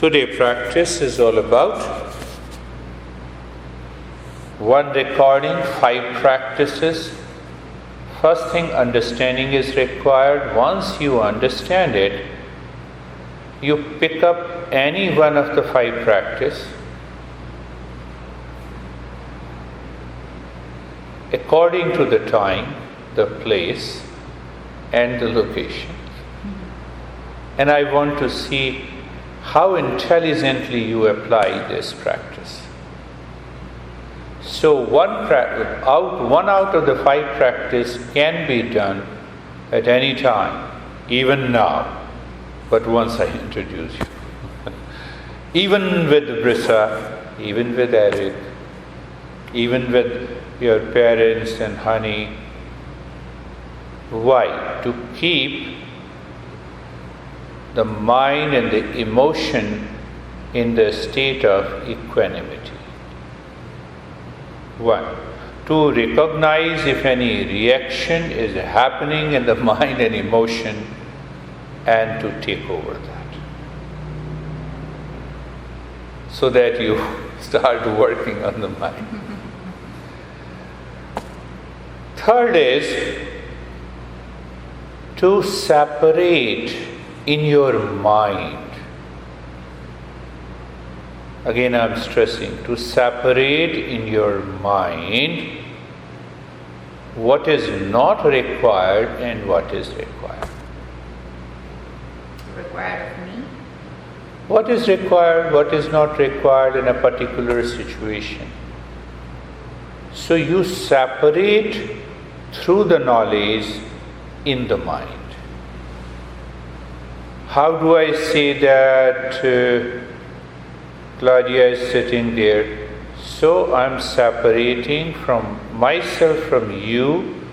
Today practice is all about one recording, 5 practices. First thing, understanding is required. Once you understand it, you pick up any one of the 5 practices according to the time, the place, and the location. And I want to see how intelligently you apply this practice. So one out of the 5 practice can be done at any time, even now, but once I introduce you. Even with Brisa, even with Eric, even with your parents and honey. Why? To keep the mind and the emotion in the state of equanimity. 1. To recognize if any reaction is happening in the mind and emotion and to take over that. So that you start working on the mind. Third is to separate in your mind. Again, I'm stressing, to separate in your mind what is not required and what is required. Required of me? What is required, what is not required in a particular situation. So you separate through the knowledge in the mind. How do I say that Claudia is sitting there? So I'm separating from myself from you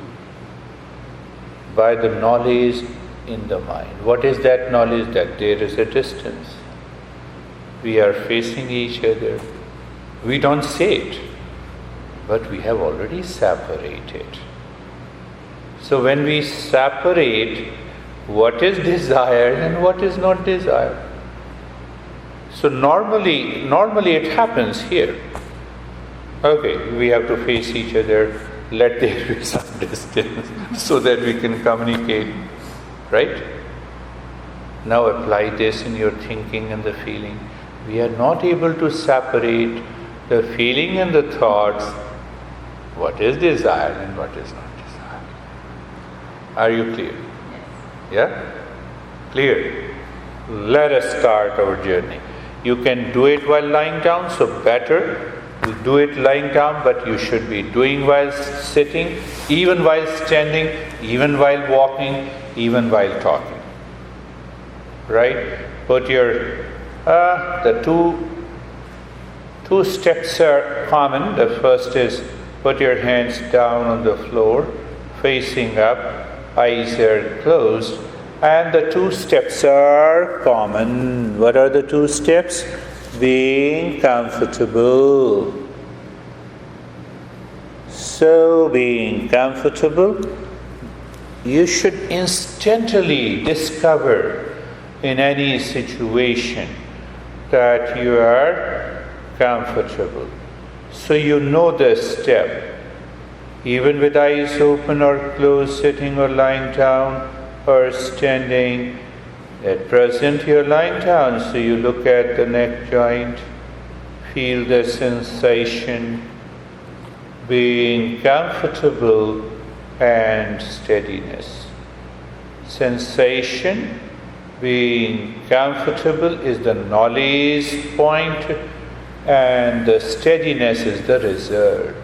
by the knowledge in the mind. What is that knowledge? That there is a distance. We are facing each other. We don't say it, but we have already separated. So when we separate what is desired and what is not desired. So normally it happens here. Okay, we have to face each other, let there be some distance so that we can communicate, right? Now apply this in your thinking and the feeling. We are not able to separate the feeling and the thoughts, what is desired and what is not desired. Are you clear? Yeah? Clear? Let us start our journey. You can do it while lying down, so better you do it lying down, but you should be doing while sitting, even while standing, even while walking, even while talking. Right? Put your, the two steps are common. The first is put your hands down on the floor, facing up. Eyes are closed, and the 2 steps are common. What are the 2 steps? Being comfortable. So, being comfortable, you should instantly discover in any situation that you are comfortable. So you know the step. Even with eyes open or closed, sitting or lying down or standing, at present you're lying down, so you look at the neck joint, feel the sensation, being comfortable and steadiness. Sensation, being comfortable is the knowledge point, and the steadiness is the result.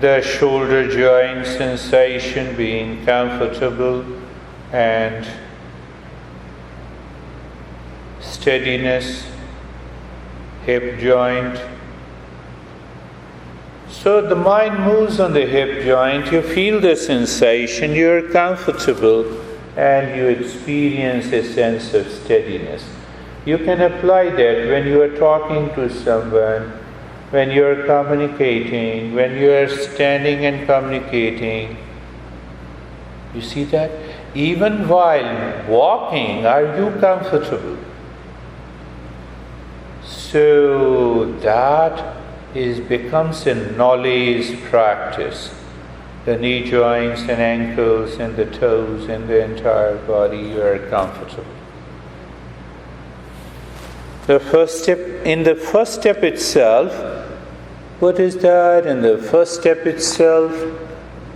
The shoulder joint sensation, being comfortable and steadiness, hip joint. So the mind moves on the hip joint, you feel the sensation, you are comfortable and you experience a sense of steadiness. You can apply that when you are talking to someone, when you are communicating, when you are standing and communicating. You see that? even while walking, are you comfortable? So that becomes a knowledge practice. The knee joints and ankles and the toes and the entire body, you are comfortable. In the first step itself, what is that? In the first step itself,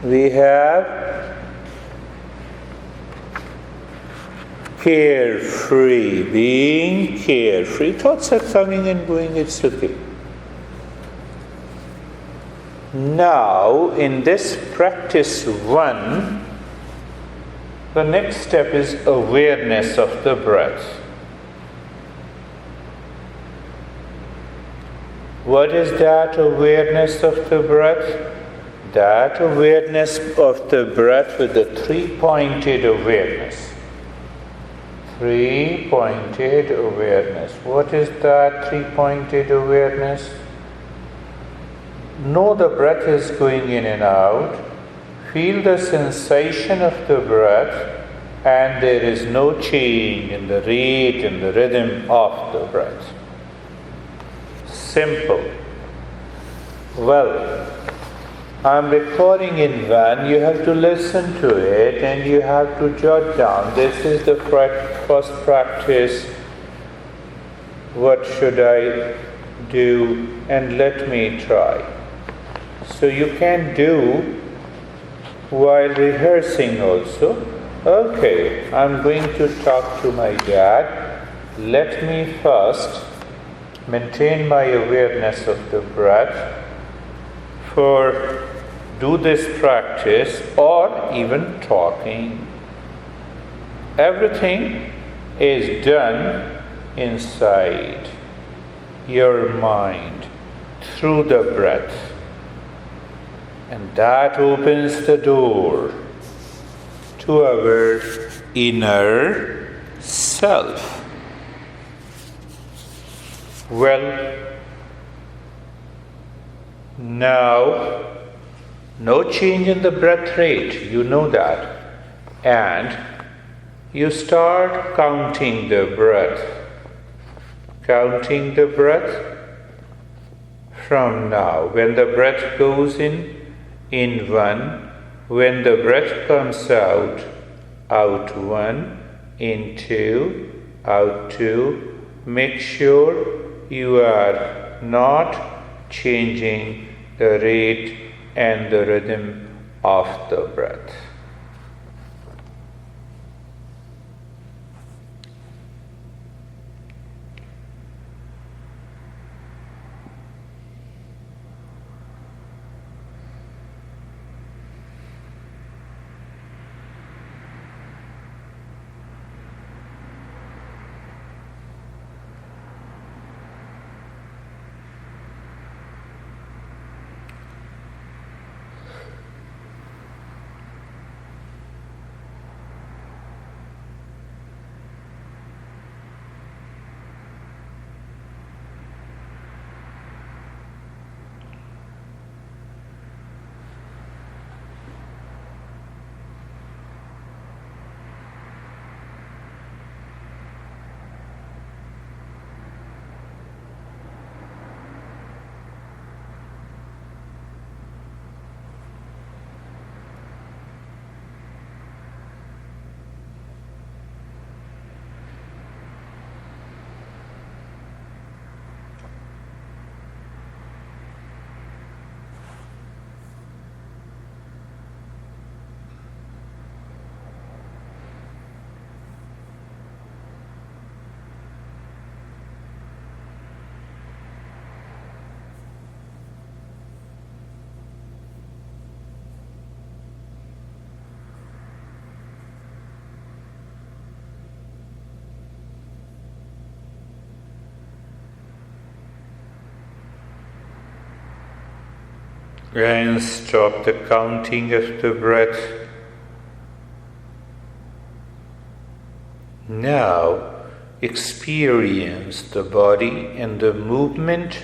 we have carefree, being carefree. Thoughts are coming and going, it's okay. Now, in this practice 1, the next step is awareness of the breath. What is that awareness of the breath? That awareness of the breath with the 3-pointed awareness. 3-pointed awareness. What is that 3-pointed awareness? Know the breath is going in and out. Feel the sensation of the breath, and there is no change in the rate and the rhythm of the breath. Simple. Well, I'm recording in one. You have to listen to it and you have to jot down. This is the first practice. What should I do? And let me try. So you can do while rehearsing also. Okay, I'm going to talk to my dad. Let me first maintain my awareness of the breath. Do this practice or even talking. Everything is done inside your mind through the breath. And that opens the door to our inner self. Well, now, no change in the breath rate, you know that. And you start counting the breath. Counting the breath from now. When the breath goes in 1. When the breath comes out 1. In 2, out 2. Make sure you are not changing the rate and the rhythm of the breath. And stop the counting of the breath. Now experience the body and the movement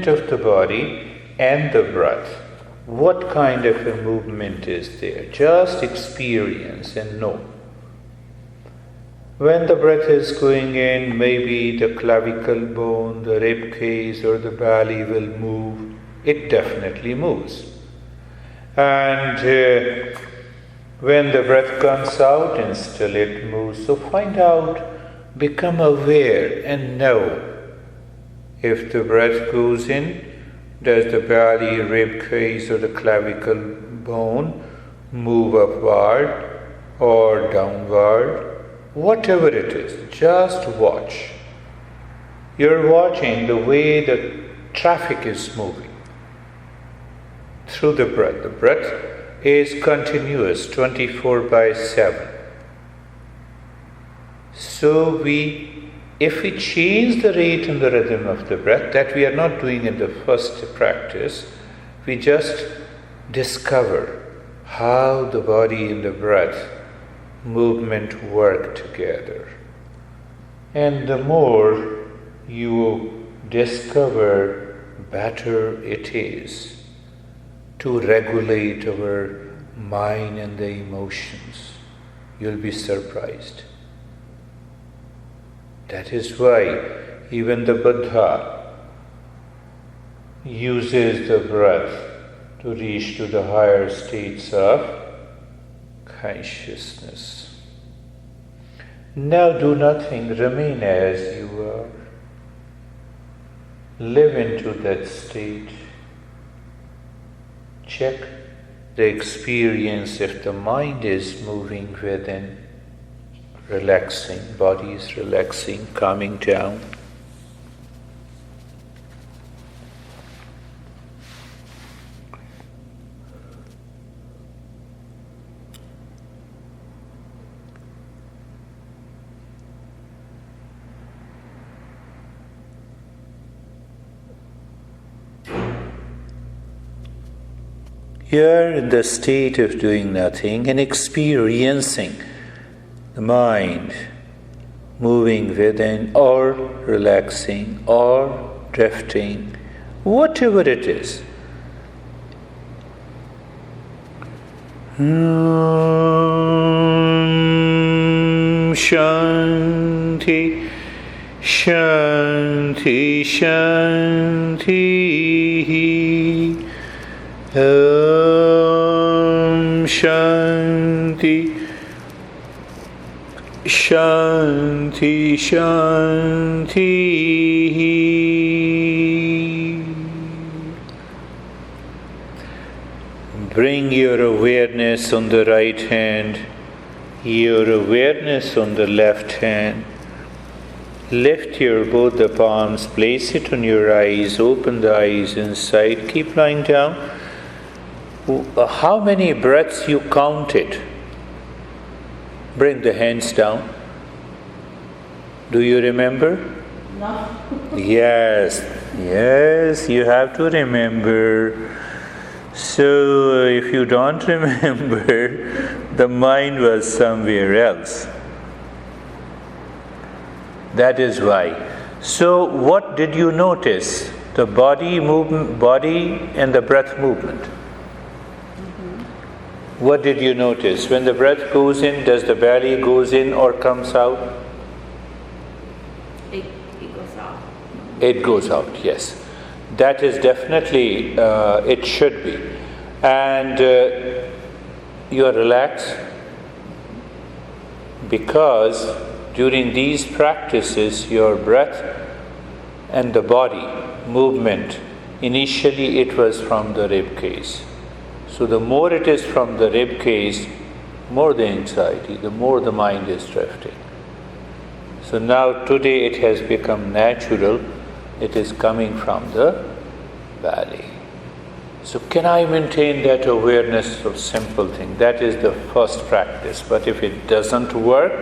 of the body and the breath. What kind of a movement is there? Just experience and know. When the breath is going in, maybe the clavicle bone, the rib cage or the belly will move. It definitely moves. And when the breath comes out, and still it moves. So find out, become aware and know. If the breath goes in, does the belly, rib cage or the clavicle bone move upward or downward? Whatever it is, just watch. You're watching the way the traffic is moving through the breath. The breath is continuous, 24/7. So if we change the rate and the rhythm of the breath, that we are not doing in the first practice, we just discover how the body and the breath movement work together. And the more you discover, better it is to regulate our mind and the emotions. You'll be surprised. That is why even the Buddha uses the breath to reach to the higher states of consciousness. Now do nothing, remain as you are. Live into that state. Check the experience if the mind is moving within, relaxing, body is relaxing, calming down. You're in the state of doing nothing and experiencing the mind moving within or relaxing or drifting, whatever it is. Shanti, Shanti, Shanti. Om Shanti, Shanti, Shanti. Bring your awareness on the right hand, your awareness on the left hand. Lift your both the palms, place it on your eyes, open the eyes inside, keep lying down. How many breaths you counted? Bring the hands down. Do you remember? No. Yes, you have to remember. So if you don't remember, the mind was somewhere else. That is why. So what did you notice? The body movement, body and the breath movement. What did you notice? When the breath goes in, does the belly goes in or comes out? It goes out. It goes out, yes. That is definitely, it should be. And you are relaxed because during these practices, your breath and the body movement, initially it was from the rib cage. So the more it is from the rib cage, more the anxiety, the more the mind is drifting. So now today it has become natural, it is coming from the belly. So can I maintain that awareness of simple thing? That is the first practice. But if it doesn't work,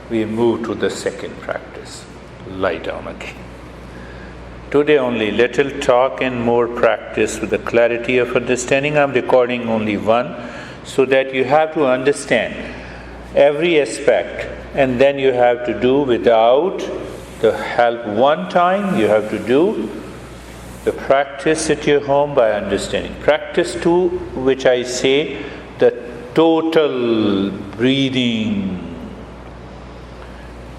we move to the second practice. Lie down again. Today only little talk and more practice with the clarity of understanding. I'm recording only one so that you have to understand every aspect and then you have to do without the help. One time you have to do The practice at your home by understanding. Practice 2, which I say, the total breathing.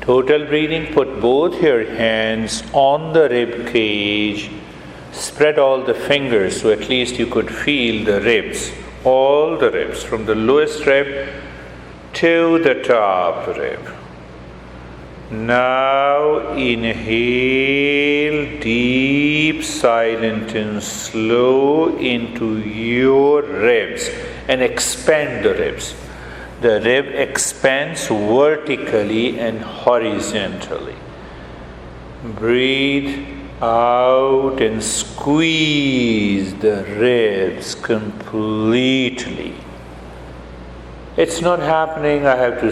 Total breathing, put both your hands on the rib cage, spread all the fingers so at least you could feel the ribs, all the ribs, from the lowest rib to the top rib. Now inhale deep, silent and slow into your ribs and expand the ribs. The rib expands vertically and horizontally. Breathe out and squeeze the ribs completely. It's not happening, I have to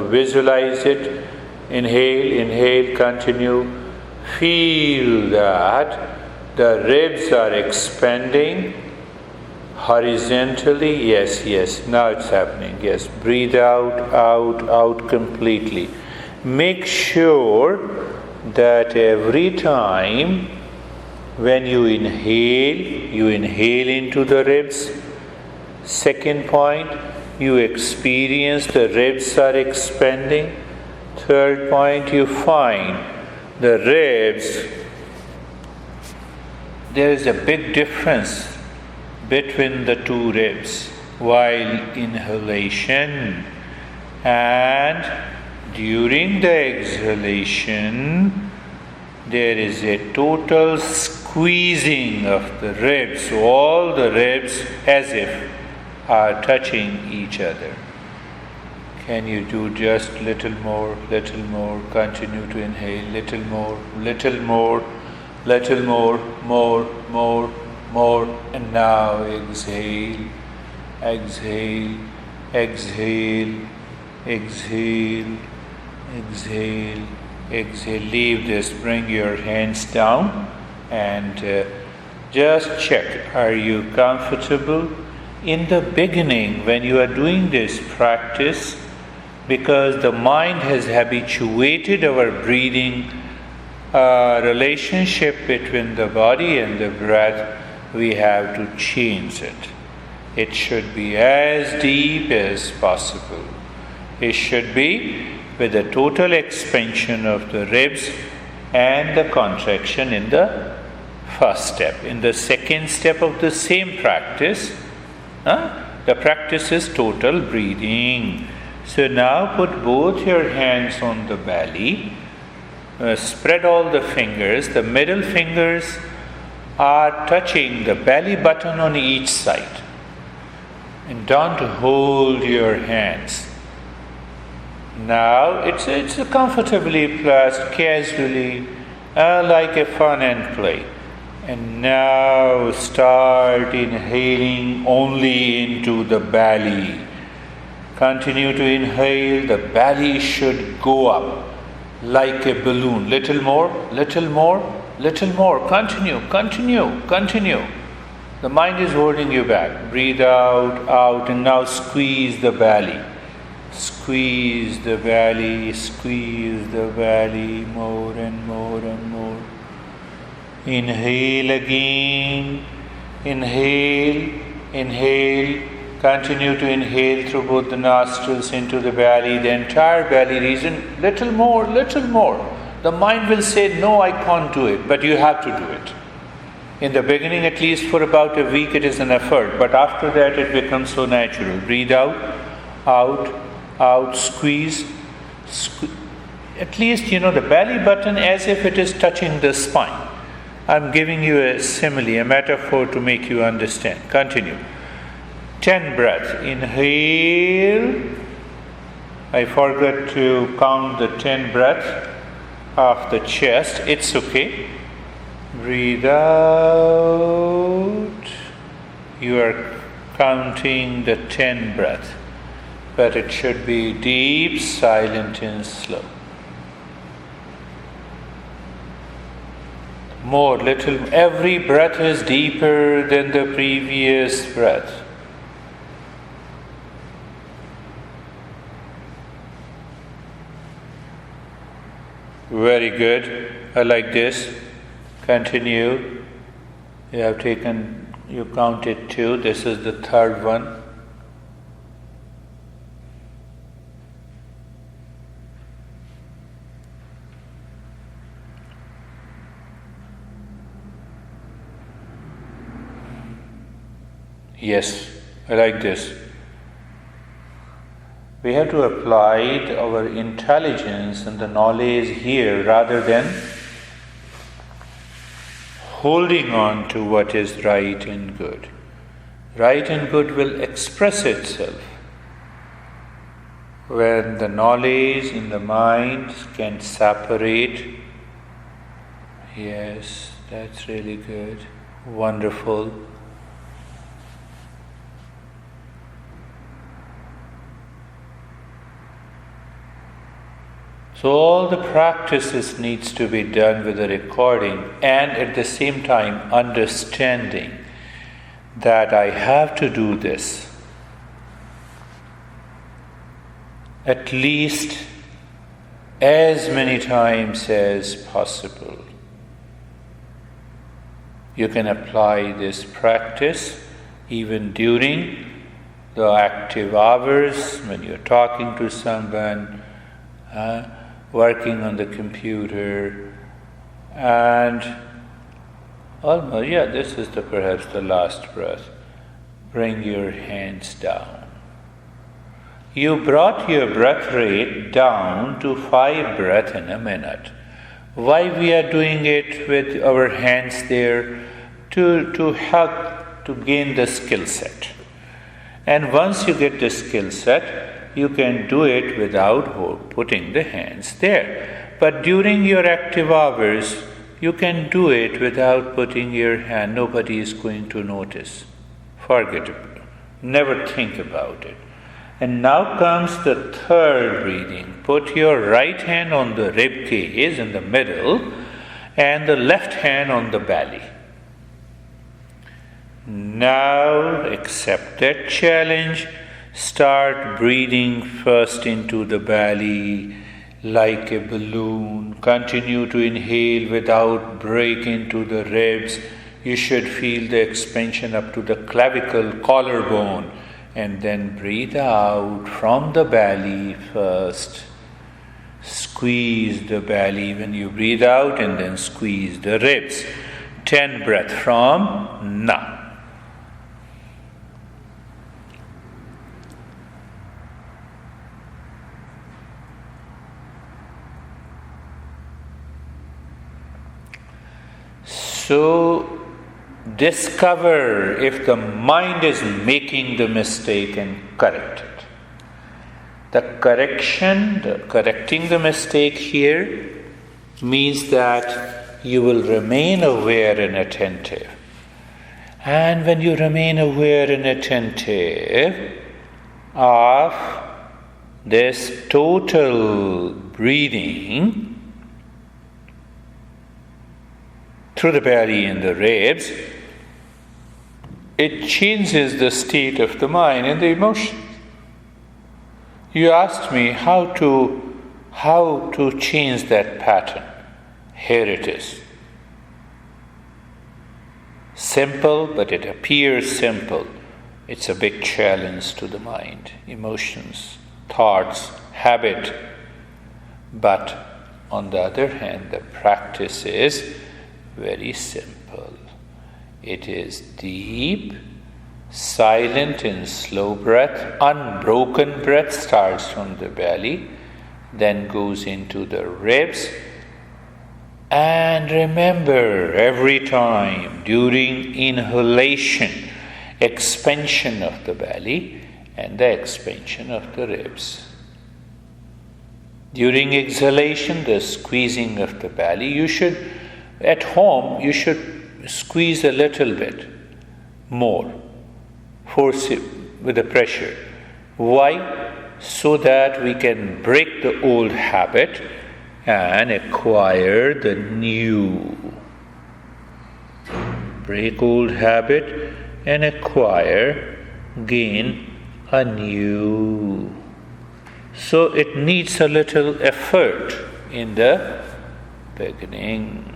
visualize it. Inhale, continue. Feel that the ribs are expanding horizontally. Yes, now it's happening. Yes, breathe out completely. Make sure that every time when you inhale into the ribs. Second point, you experience the ribs are expanding. Third point, you find the ribs. There is a big difference between the two ribs while inhalation and during the exhalation. There is a total squeezing of the ribs, so all the ribs as if are touching each other. Can you do just little more, continue to inhale, little more, more, and now exhale. Leave this, bring your hands down and just check, are you comfortable? In the beginning, when you are doing this practice, because the mind has habituated our breathing relationship between the body and the breath, we have to change it. It should be as deep as possible. It should be with the total expansion of the ribs and the contraction in the first step. In the second step of the same practice, the practice is total breathing. So now put both your hands on the belly, spread all the fingers. The middle fingers are touching the belly button on each side. And don't hold your hands. Now it's comfortably placed, casually, like a fun and play. And now start inhaling only into the belly. Continue to inhale. The belly should go up like a balloon. Little more. Continue. The mind is holding you back. Breathe out, and now squeeze the belly. Squeeze the belly, more and more. Inhale again. Inhale. Continue to inhale through both the nostrils into the belly, the entire belly region. Little more. The mind will say, no, I can't do it, but you have to do it. In the beginning, at least for about a week, it is an effort, but after that, it becomes so natural. Breathe out, squeeze. At least, the belly button as if it is touching the spine. I'm giving you a simile, a metaphor to make you understand. Continue. 10 breaths. Inhale. I forgot to count the 10 breaths of the chest. It's okay. Breathe out. You are counting the 10 breaths. But it should be deep, silent and slow. More, little. Every breath is deeper than the previous breath. Very good. I like this. Continue. You counted 2, this is the third one. Yes, I like this. We have to apply our intelligence and the knowledge here rather than holding on to what is right and good. Right and good will express itself when the knowledge in the mind can separate. Yes, that's really good. Wonderful. So all the practices needs to be done with the recording and at the same time understanding that I have to do this at least as many times as possible. You can apply this practice even during the active hours when you're talking to someone, working on the computer, and almost, this is perhaps the last breath. Bring your hands down. You brought your breath rate down to 5 breaths in a minute. Why we are doing it with our hands there? To help to gain the skill set. And once you get the skill set, you can do it without putting the hands there. But during your active hours, you can do it without putting your hand. Nobody is going to notice. Forget it. Never think about it. And now comes the third breathing. Put your right hand on the rib cage in the middle and the left hand on the belly. Now accept that challenge. Start breathing first into the belly like a balloon. Continue to inhale without break into the ribs. You should feel the expansion up to the clavicle, collarbone. And then breathe out from the belly first. Squeeze the belly when you breathe out and then squeeze the ribs. 10 breaths from now. So, discover if the mind is making the mistake and correct it. Correcting the mistake here means that you will remain aware and attentive. And when you remain aware and attentive of this total breathing through the belly and the ribs, it changes the state of the mind and the emotion. You asked me how to change that pattern. Here it is. Simple, but it appears simple. It's a big challenge to the mind, emotions, thoughts, habit. But on the other hand, the practice is very simple. It is deep, silent and slow breath. Unbroken breath starts from the belly, then goes into the ribs. And remember, every time during inhalation, expansion of the belly and the expansion of the ribs. During exhalation, the squeezing of the belly. At home, you should squeeze a little bit more, force it with the pressure. Why? So that we can break the old habit and acquire the new. Break old habit and gain a new. So it needs a little effort in the beginning.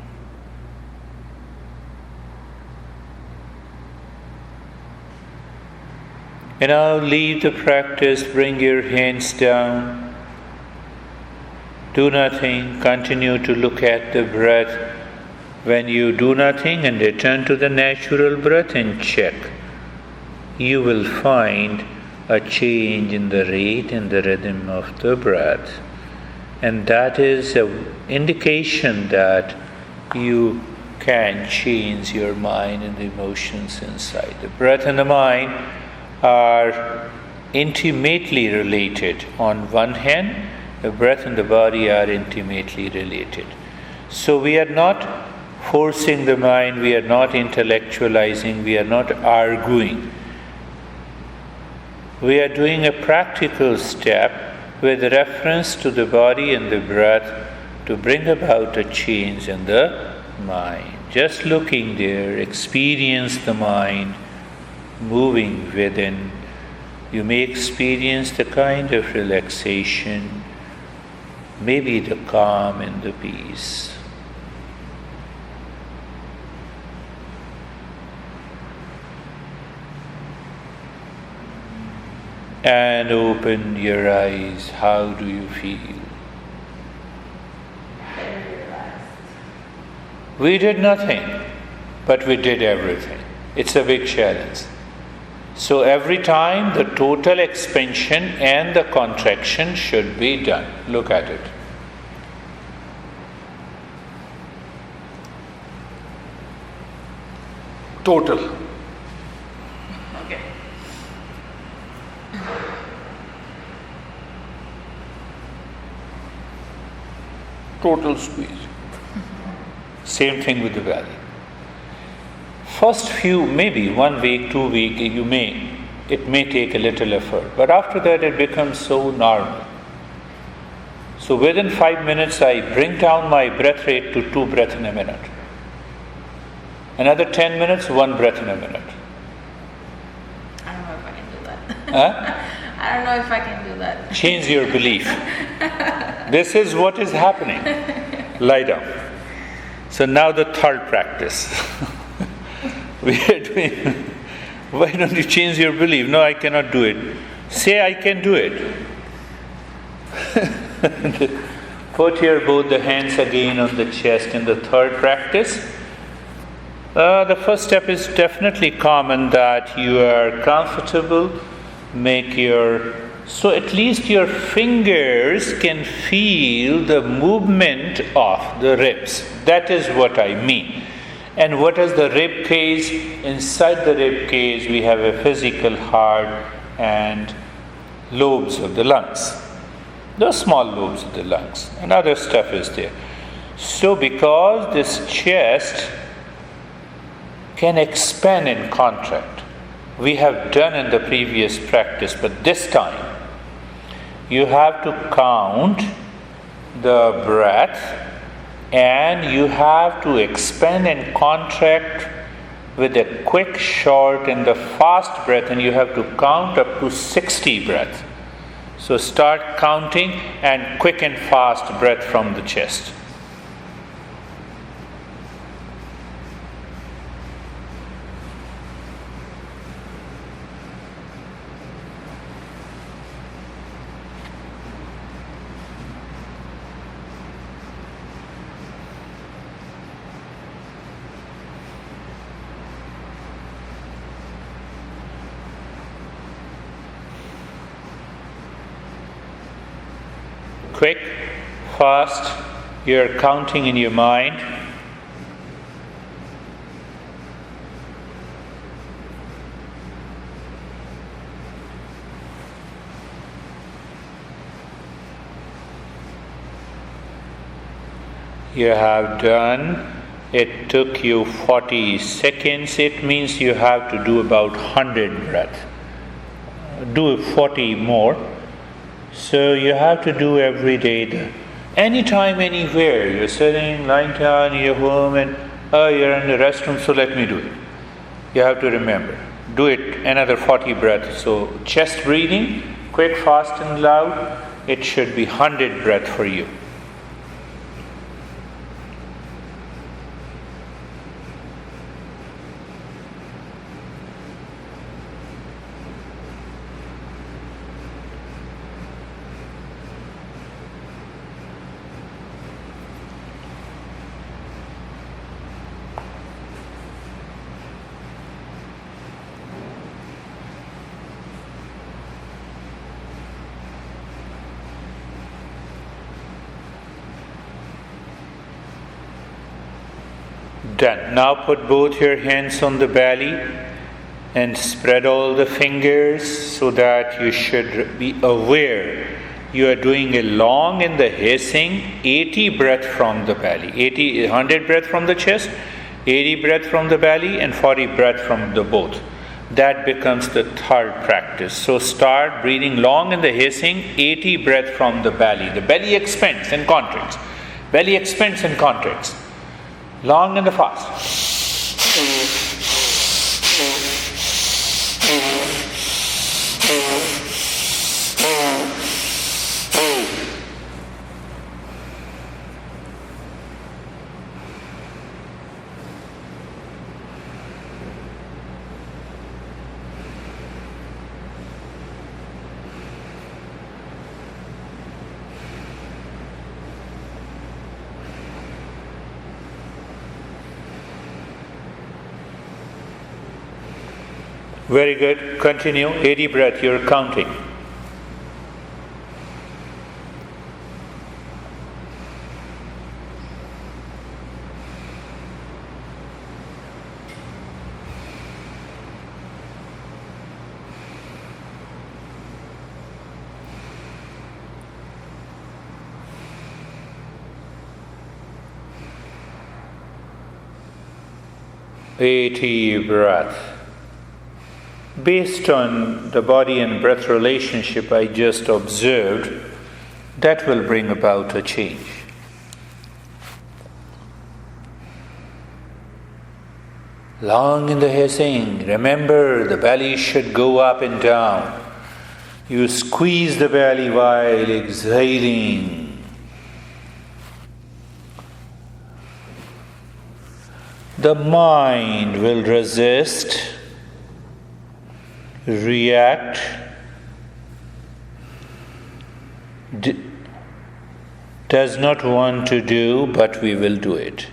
Leave the practice, bring your hands down. Do nothing, continue to look at the breath. When you do nothing and return to the natural breath and check, you will find a change in the rate and the rhythm of the breath. And that is an indication that you can change your mind and the emotions inside. The breath and the mind are intimately related. On one hand, the breath and the body are intimately related. So we are not forcing the mind, we are not intellectualizing, we are not arguing. We are doing a practical step with reference to the body and the breath to bring about a change in the mind. Just looking there, experience the mind moving within. You may experience the kind of relaxation, maybe the calm and the peace. And open your eyes. How do you feel? Very relaxed. We did nothing, but we did everything. It's a big challenge. So every time the total expansion and the contraction should be done. Look at it. Total. Okay. Total squeeze. Same thing with the belly. First few, maybe 1 week, 2 weeks, it may take a little effort, but after that it becomes so normal. So within 5 minutes I bring down my breath rate to 2 breaths in a minute. Another 10 minutes, 1 breath in a minute. I don't know if I can do that. Huh? I don't know if I can do that. Change your belief. This is what is happening. Lie down. So now the third practice. We are doing. Why don't you change your belief? No, I cannot do it. Say I can do it. Put your both the hands again on the chest in the third practice. The first step is definitely common, that you are comfortable. So at least your fingers can feel the movement of the ribs. That is what I mean. And what is the rib cage? Inside the rib cage we have a physical heart and lobes of the lungs. The small lobes of the lungs. And other stuff is there. So because this chest can expand and contract, we have done in the previous practice, but this time you have to count the breath and you have to expand and contract with a quick, short and the fast breath, and you have to count up to 60 breaths. So start counting and quick and fast breath from the chest. Quick, fast, you're counting in your mind. You have done, it took you 40 seconds, it means you have to do about 100 breaths. Do 40 more. So you have to do every day, anytime, anywhere. You're sitting, lying down, you're home, and you're in the restroom, so let me do it. You have to remember. Do it another 40 breaths. So chest breathing, quick, fast and loud, it should be 100 breaths for you. Done. Now put both your hands on the belly and spread all the fingers so that you should be aware. You are doing a long in the hissing, 80 breath from the belly, 100 breath from the chest, 80 breath from the belly, and 40 breath from the both. That becomes the third practice. So start breathing long in the hissing, 80 breath from the belly. The belly expands and contracts. Belly expands and contracts. Long and fast. Very good. Continue. 80 breath. You're counting. Breath. Based on the body and breath relationship I just observed, that will bring about a change. Long in the hissing, remember the belly should go up and down. You squeeze the belly while exhaling. The mind will resist, react, does not want to do, but we will do it.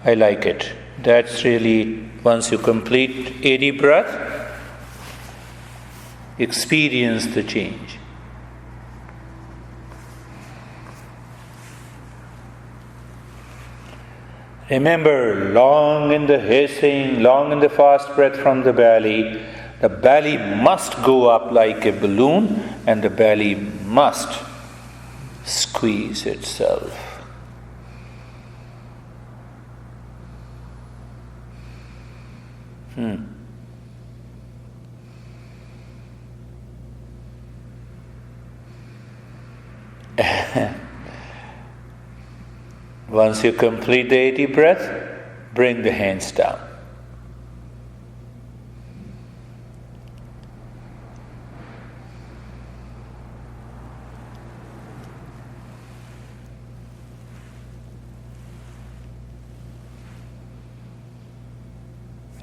I like it. That's really, once you complete 80 breath, experience the change. Remember, long in the hissing, long in the fast breath from the belly. The belly must go up like a balloon, and the belly must squeeze itself. Once you complete the 80 breath, bring the hands down.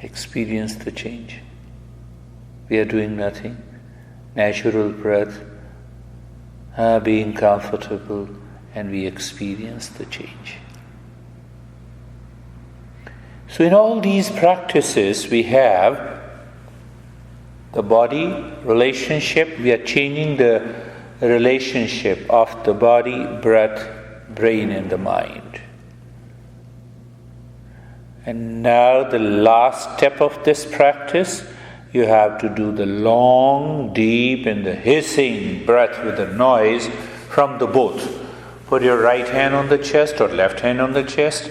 Experience the change. We are doing nothing. Natural breath, being comfortable, and we experience the change. So in all these practices we have the body relationship. We are changing the relationship of the body, breath, brain, and the mind. And now the last step of this practice, you have to do the long, deep, and the hissing breath with the noise from the both. Put your right hand on the chest or left hand on the chest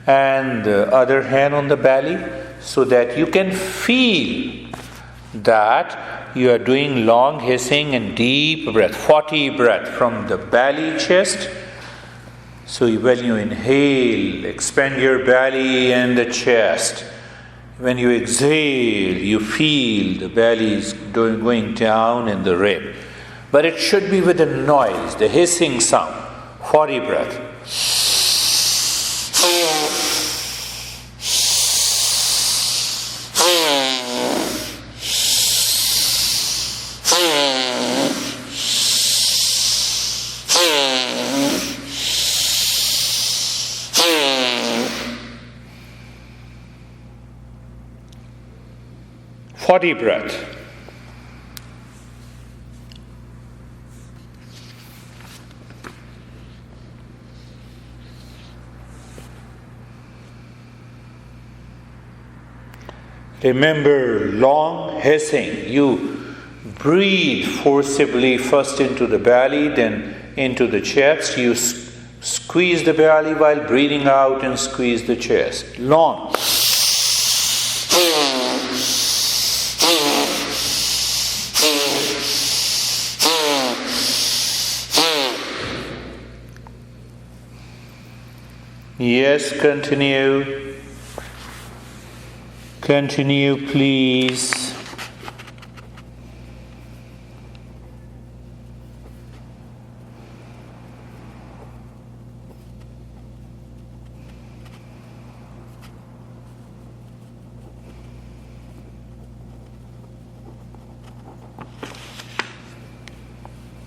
and the other hand on the belly so that you can feel that you are doing long hissing and deep breath, 40 breath from the belly, chest. So when you inhale, expand your belly and the chest. When you exhale, you feel the belly is going down in the rib. But it should be with a noise, the hissing sound. 40 breath. 40 breath. Remember long hissing. You breathe forcibly first into the belly, then into the chest. You squeeze the belly while breathing out and squeeze the chest. Long. Yes, continue. Continue, please.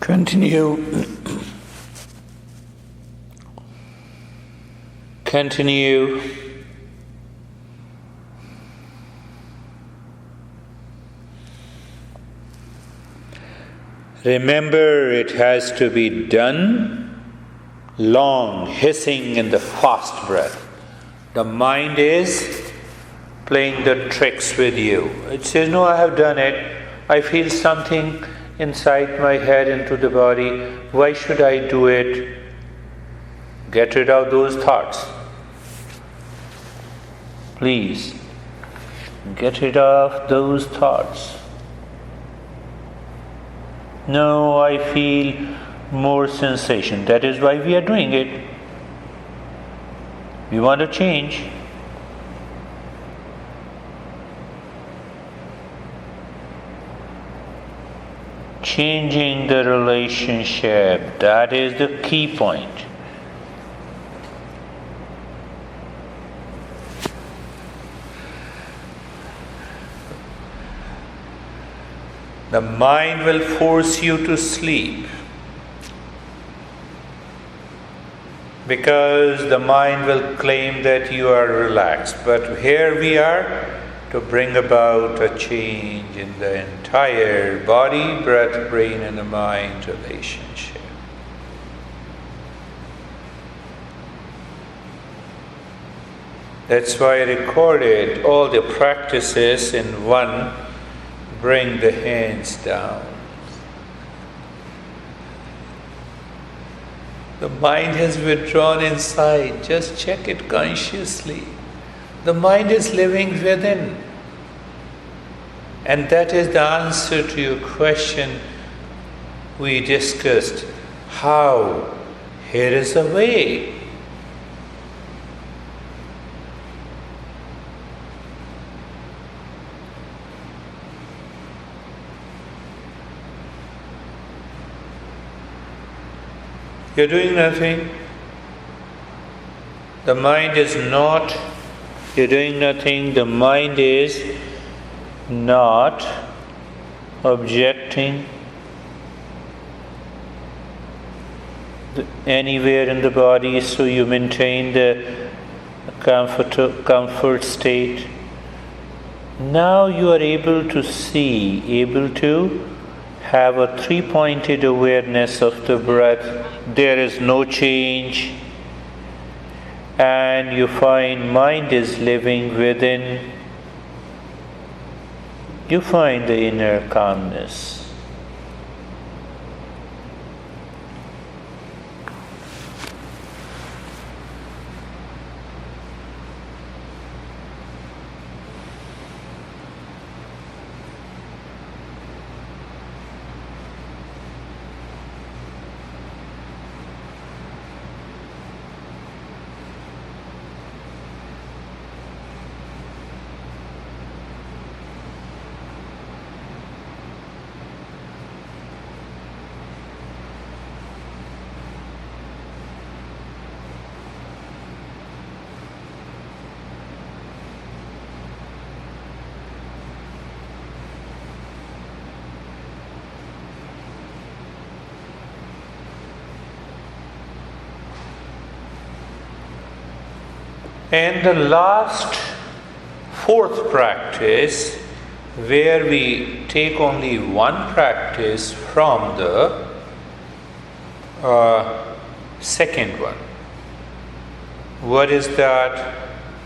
Continue. Continue. Remember, it has to be done long, hissing in the fast breath. The mind is playing the tricks with you. It says, no, I have done it. I feel something inside my head into the body. Why should I do it? Get rid of those thoughts. Please, get rid of those thoughts. No, I feel more sensation. That is why we are doing it. We want to change. Changing the relationship, that is the key point. The mind will force you to sleep because the mind will claim that you are relaxed. But here we are to bring about a change in the entire body, breath, brain, and the mind relationship. That's why I recorded all the practices in one. Bring the hands down. The mind has withdrawn inside. Just check it consciously. The mind is living within. And that is the answer to your question we discussed. How? Here is a way. You're doing nothing. The mind is not. You're doing nothing. The mind is not objecting anywhere in the body, so you maintain the comfort state. Now you are able to see, able to have a three-pointed awareness of the breath. There is no change, and you find mind is living within. You find the inner calmness. And the last, fourth practice, where we take only one practice from the second one. What is that?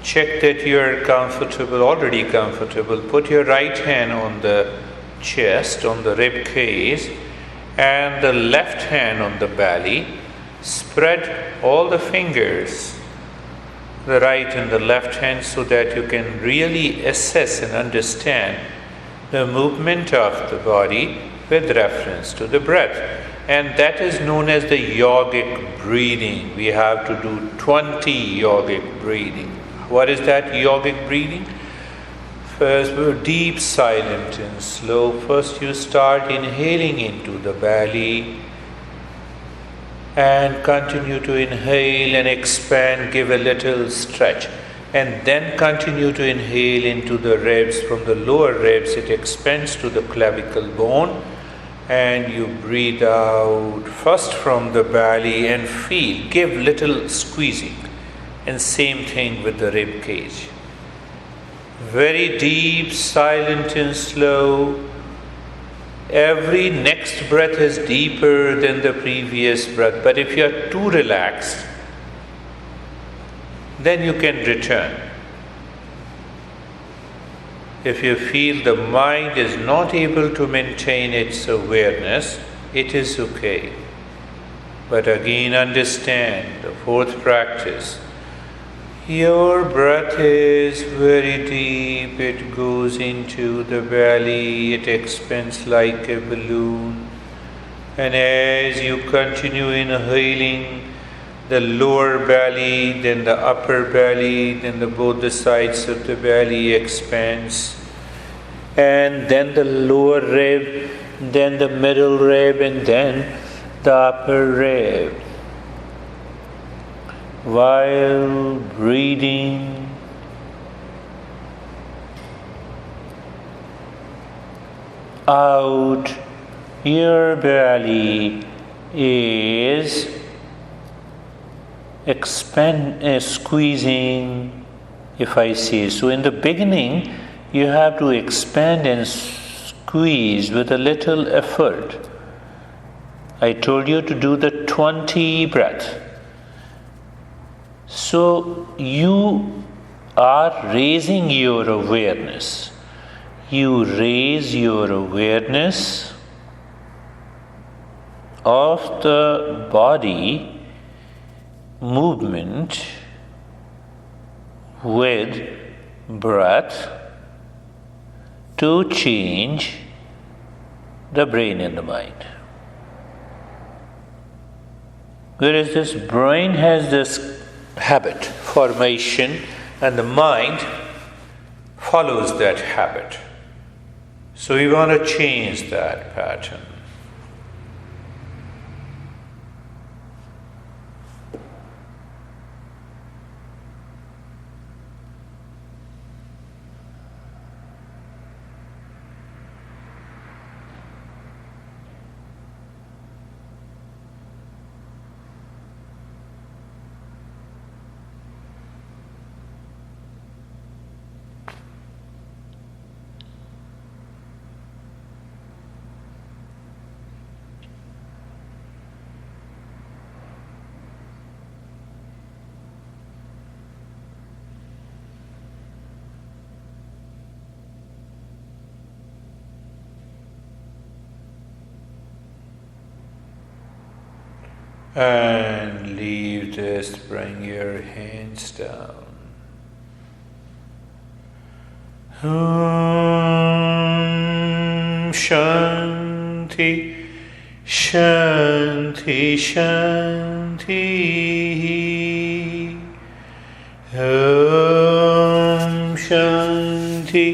Check that you're comfortable, already comfortable. Put your right hand on the chest, on the rib cage, and the left hand on the belly. Spread all the fingers, the right and the left hand, so that you can really assess and understand the movement of the body with reference to the breath. And that is known as the yogic breathing. We have to do 20 yogic breathing. What is that yogic breathing? First, deep, silent and slow. First you start inhaling into the belly and continue to inhale and expand, give a little stretch. And then continue to inhale into the ribs. From the lower ribs it expands to the clavicle bone. And you breathe out first from the belly and feel, give little squeezing. And same thing with the rib cage. Very deep, silent and slow. Every next breath is deeper than the previous breath. But if you are too relaxed, then you can return. If you feel the mind is not able to maintain its awareness, it is okay. But again, understand the fourth practice. Your breath is very deep, it goes into the belly, it expands like a balloon. And as you continue inhaling, the lower belly, then the upper belly, then both the sides of the belly expands. And then the lower rib, then the middle rib, and then the upper rib. While breathing, out, your belly is squeezing, if I say so. In the beginning, you have to expand and squeeze with a little effort. I told you to do the 20 breath. So you are raising your awareness. You raise your awareness of the body movement with breath to change the brain and the mind. Whereas this brain has this habit formation and the mind follows that habit. So we want to change that pattern. And leave this, bring your hands down. Shanti, Shanti, Shanti. Shanti,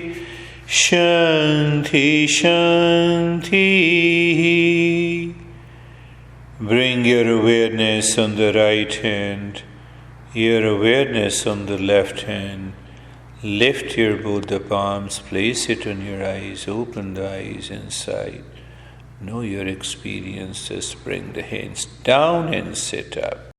Shanti, Shanti. Bring your awareness on the right hand, your awareness on the left hand. Lift your both the palms, place it on your eyes, open the eyes inside. Know your experience, just bring the hands down and sit up.